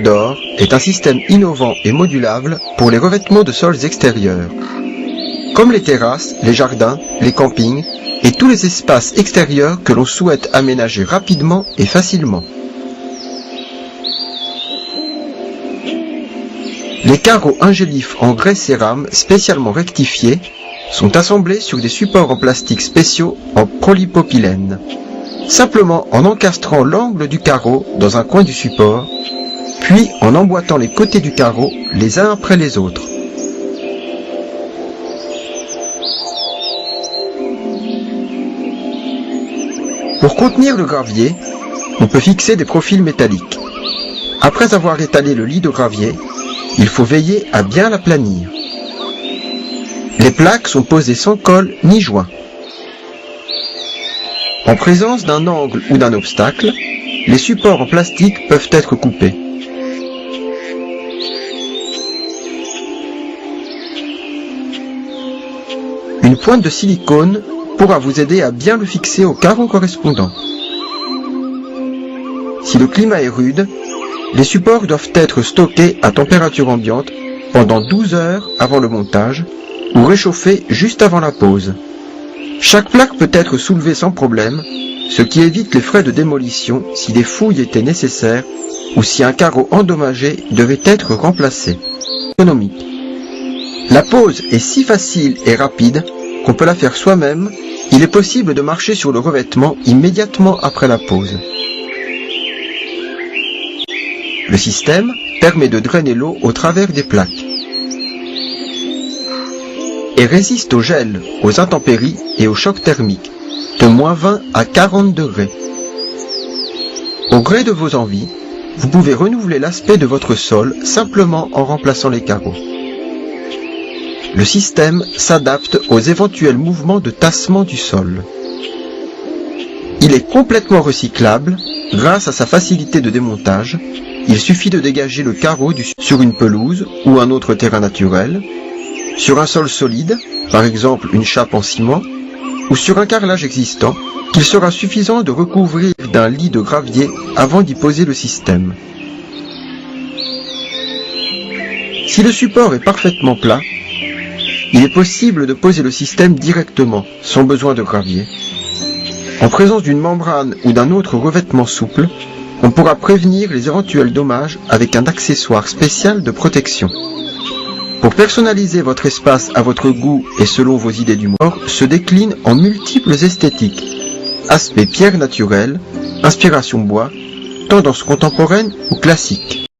d'or est un système innovant et modulable pour les revêtements de sols extérieurs. Comme les terrasses, les jardins, les campings et tous les espaces extérieurs que l'on souhaite aménager rapidement et facilement. Les carreaux ingélifs en grès cérame spécialement rectifiés sont assemblés sur des supports en plastique spéciaux en polypropylène. Simplement en encastrant l'angle du carreau dans un coin du support, puis en emboîtant les côtés du carreau les uns après les autres. Pour contenir le gravier, on peut fixer des profils métalliques. Après avoir étalé le lit de gravier, il faut veiller à bien l'aplanir. Les plaques sont posées sans colle ni joint. En présence d'un angle ou d'un obstacle, les supports en plastique peuvent être coupés. Une pointe de silicone pourra vous aider à bien le fixer au carreau correspondant. Si le climat est rude, les supports doivent être stockés à température ambiante pendant 12 heures avant le montage ou réchauffés juste avant la pose. Chaque plaque peut être soulevée sans problème, ce qui évite les frais de démolition si des fouilles étaient nécessaires ou si un carreau endommagé devait être remplacé. Économique. La pose est si facile et rapide qu'on peut la faire soi-même. Il est possible de marcher sur le revêtement immédiatement après la pose. Le système permet de drainer l'eau au travers des plaques et résiste au gel, aux intempéries et aux chocs thermiques de -20 à 40 degrés. Au gré de vos envies, vous pouvez renouveler l'aspect de votre sol simplement en remplaçant les carreaux. Le système s'adapte aux éventuels mouvements de tassement du sol. Il est complètement recyclable grâce à sa facilité de démontage. Il suffit de dégager le carreau sur une pelouse ou un autre terrain naturel, sur un sol solide, par exemple une chape en ciment, ou sur un carrelage existant, qu'il sera suffisant de recouvrir d'un lit de gravier avant d'y poser le système. Si le support est parfaitement plat, il est possible de poser le système directement, sans besoin de gravier. En présence d'une membrane ou d'un autre revêtement souple, on pourra prévenir les éventuels dommages avec un accessoire spécial de protection. Pour personnaliser votre espace à votre goût et selon vos idées d'humour, se décline en multiples esthétiques. Aspect pierre naturelle, inspiration bois, tendance contemporaine ou classique.